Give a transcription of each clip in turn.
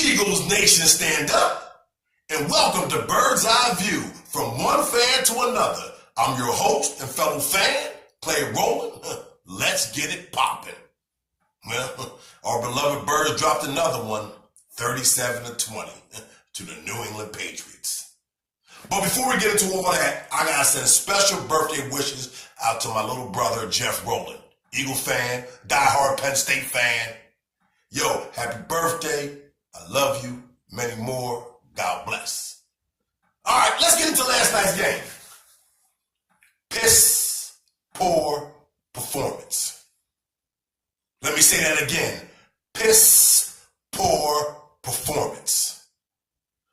Eagles Nation, stand up and welcome to Bird's Eye View from one fan to another. I'm your host and fellow fan, play it rolling. Let's get it popping. Well, our beloved Birds dropped another one, 37-20 to the New England Patriots. But before we get into all that, I gotta send special birthday wishes out to my little brother, Jeff Rowland. Eagle fan, diehard Penn State fan. Yo, happy birthday. I love you. Many more. God bless. All right, let's get into last night's game. Piss poor performance. Let me say that again. Piss poor performance.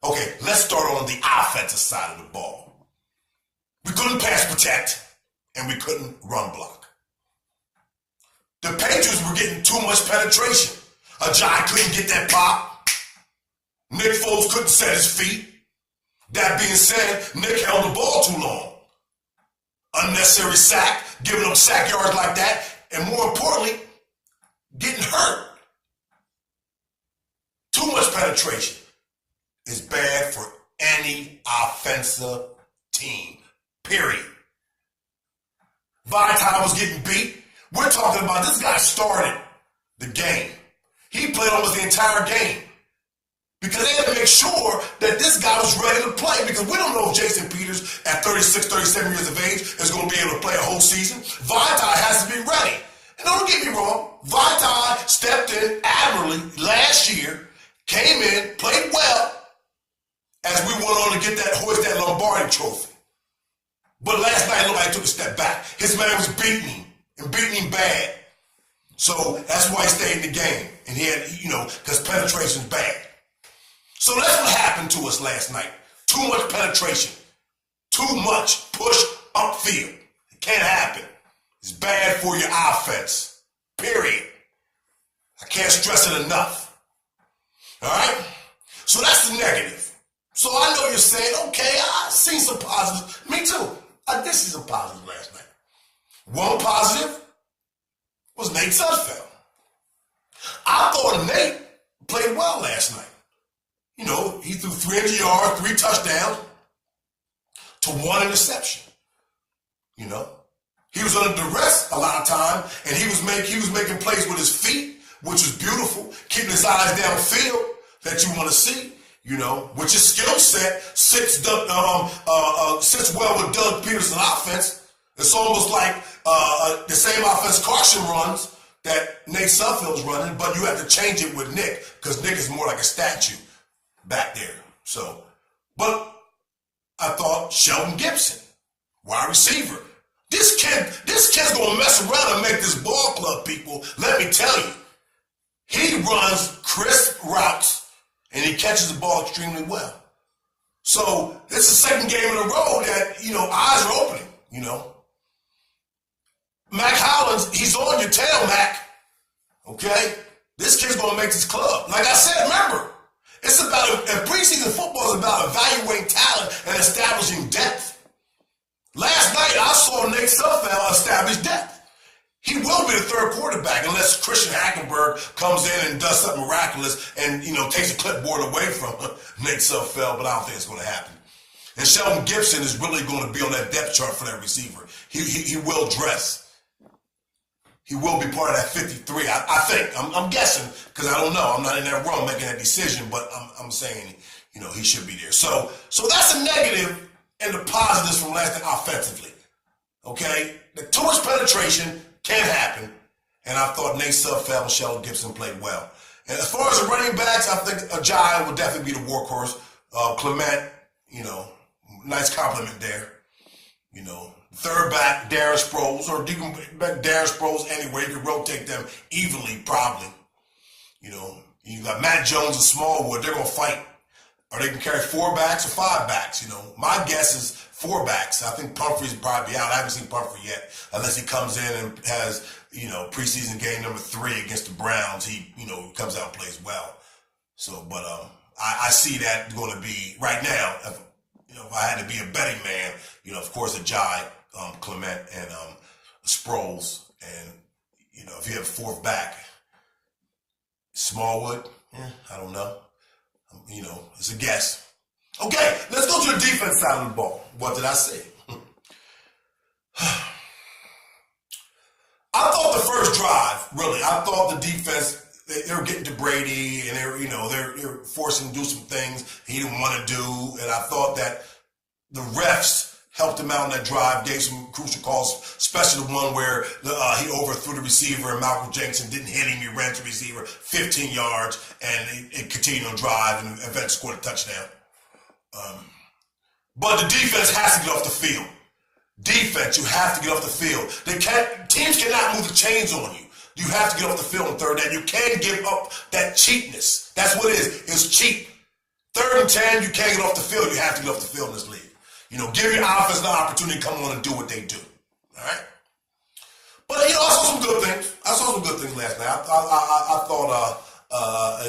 Okay, let's start on the offensive side of the ball. We couldn't pass protect, and we couldn't run block. The Patriots were getting too much penetration. Ajay couldn't get that pop. Nick Foles couldn't set his feet. That being said, Nick held the ball too long. Unnecessary sack, giving up sack yards like that, and more importantly, getting hurt. Too much penetration is bad for any offensive team, period. Vitae was getting beat. We're talking about this guy started the game. He played almost the entire game because they had to make sure that this guy was ready to play, because we don't know if Jason Peters at 36, 37 years of age is going to be able to play a whole season. Vitae has to be ready. And don't get me wrong, Vitae stepped in admirably last year, came in, played well as we went on to get that Lombardi trophy. But last night, nobody took a step back. His man was beating him, and beating him bad. So that's why he stayed in the game. And he had, because penetration's bad. So that's what happened to us last night. Too much penetration. Too much push upfield. It can't happen. It's bad for your offense. Period. I can't stress it enough. All right? So that's the negative. So I know you're saying, okay, I've seen some positives. Me too. I did see some positives last night. One positive was Nate Sudfeld. I thought Nate played well last night. He threw 300 yards, 3 touchdowns to 1 interception. He was under duress a lot of time, and he was making plays with his feet, which was beautiful, keeping his eyes downfield that you want to see, which his skill set sits well with Doug Peterson's offense. It's almost like the same offense Carson runs that Nate Sudfeld's running, but you have to change it with Nick, because Nick is more like a statue back there. So, but I thought Sheldon Gibson, wide receiver. This kid's gonna mess around and make this ball club, people. Let me tell you. He runs crisp routes and he catches the ball extremely well. So it's the second game in a row that, eyes are opening, Mac Hollins, he's on your tail, Mac. Okay? This kid's gonna make this club. Like I said, remember, it's about, preseason football is about evaluating talent and establishing depth. Last night, I saw Nate Sudfeld establish depth. He will be the third quarterback unless Christian Hackenberg comes in and does something miraculous and, takes a clipboard away from Nate Sudfeld, but I don't think it's going to happen. And Sheldon Gibson is really going to be on that depth chart for that receiver. He will dress. He will be part of that 53. I think. I'm guessing, because I don't know. I'm not in that room making that decision, but I'm saying, he should be there. So that's a negative and the positives from last night offensively. Okay? The too much penetration can happen, and I thought Nate Sudfeld and Sheldon Gibson played well. And as far as the running backs, I think Ajay will definitely be the workhorse. Clement, nice compliment there. Third back, Darren Sproles, or you can back Darren Sproles anywhere. You can rotate them evenly, probably. You got Matt Jones and Smallwood. They're going to fight. Or they can carry 4 backs or 5 backs. My guess is 4 backs. I think Pumphrey's will probably be out. I haven't seen Pumphrey yet, unless he comes in and has, preseason game number 3 against the Browns. He, comes out and plays well. So, but I see that going to be right now. If I had to be a betting man, of course, Ajay, Clement, and Sproles, and if you have a 4th back, Smallwood, I don't know. It's a guess. Okay, let's go to the defense side of the ball. What did I say? I thought the first drive, really, I thought the defense, they were getting to Brady and they're forcing him to do some things he didn't want to do. And I thought that the refs helped him out on that drive, gave some crucial calls, especially the one where he overthrew the receiver and Malcolm Jenkins didn't hit him. He ran to the receiver 15 yards and it continued on drive and eventually scored a touchdown. But the defense has to get off the field. Defense, you have to get off the field. Teams cannot move the chains on you. You have to get off the field on third down. You can't give up that cheapness. That's what it is. It's cheap. 3rd and 10, you can't get off the field. You have to get off the field in this league. Give your offense the opportunity to come on and do what they do. All right? But, I saw some good things. I saw some good things last night. I thought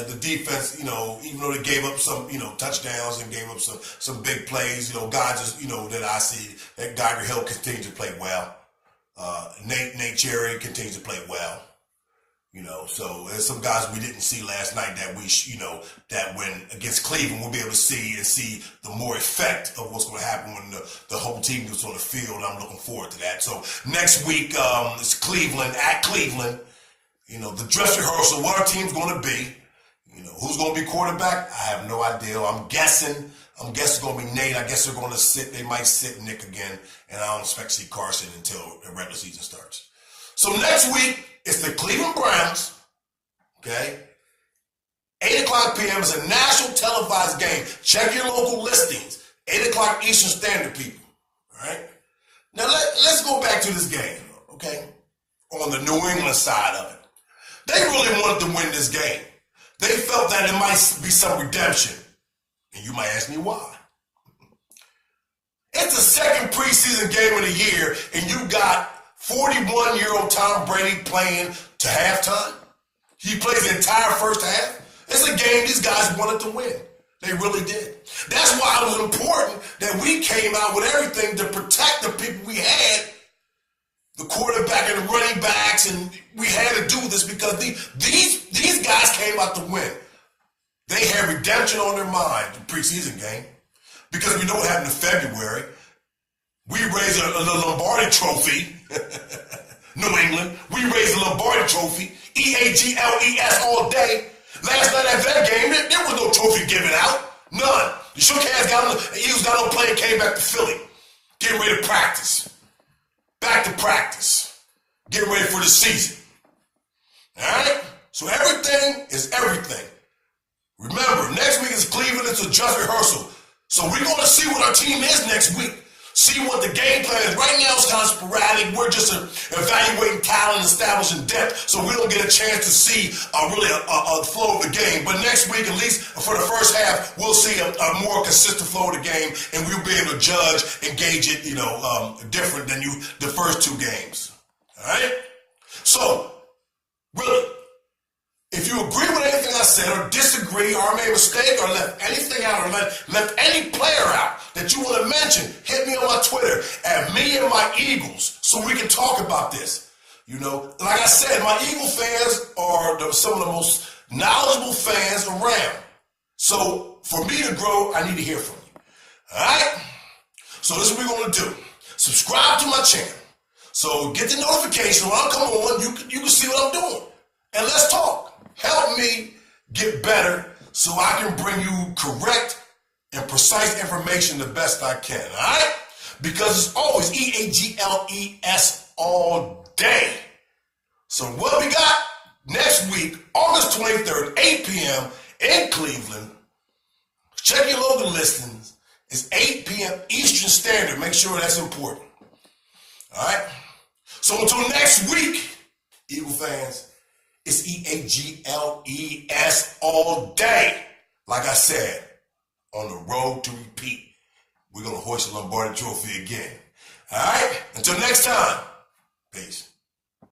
the defense, even though they gave up some, touchdowns and gave up some big plays, guys, that I see, that Geiger Hill continues to play well. Nate Cherry continues to play well. So there's some guys we didn't see last night that that when against Cleveland we'll be able to see the more effect of what's going to happen when the whole team gets on the field. I'm looking forward to that. So next week it's Cleveland at Cleveland. The dress rehearsal, what our team's going to be. Who's going to be quarterback? I have no idea. I'm guessing it's going to be Nate. I guess they're going to they might sit Nick again, and I don't expect to see Carson until the regular season starts. So next week, it's the Cleveland Browns, okay? 8 o'clock p.m. is a national televised game. Check your local listings. 8 o'clock Eastern Standard, people, all right? Now, let's go back to this game, okay? On the New England side of it. They really wanted to win this game. They felt that it might be some redemption. And you might ask me why. It's the second preseason game of the year, and you got 41-year-old Tom Brady playing to halftime. He plays the entire first half. It's a game these guys wanted to win. They really did. That's why it was important that we came out with everything to protect the people we had, the quarterback and the running backs, and we had to do this because these guys came out to win. They had redemption on their mind, the preseason game, because we know what happened in February. We raised a Lombardi trophy, New England. We raised a Lombardi trophy, EAGLES all day. Last night at that game, there was no trophy given out. None. The shook hands, the Eagles got on a plane and came back to Philly, getting ready to practice. Back to practice, getting ready for the season. All right? So everything is everything. Remember, next week is Cleveland. It's a just rehearsal. So we're going to see what our team is next week. See what the game plan is. Right now it's kind of sporadic. We're just evaluating talent, establishing depth, so we don't get a chance to see really a flow of the game. But next week, at least for the first half, we'll see a more consistent flow of the game, and we'll be able to judge and gauge it, different than the first 2 games. All right? So, really, if you agree with anything I said or disagree or made a mistake or left anything out or left any player out that you want to mention, hit me on my Twitter at Me and My Eagles so we can talk about this. Like I said, my Eagle fans are some of the most knowledgeable fans around. So for me to grow, I need to hear from you. All right? So this is what we're going to do. Subscribe to my channel. So get the notification when I come on. You can see what I'm doing. And let's talk. Help me get better so I can bring you correct and precise information the best I can, all right? Because it's always EAGLES all day. So what we got next week, August 23rd, 8 p.m. in Cleveland. Check your local listings. It's 8 p.m. Eastern Standard. Make sure that's important. All right? So until next week, Eagle fans, it's EAGLES all day. Like I said, on the road to repeat. We're going to hoist the Lombardi Trophy again. All right? Until next time, peace.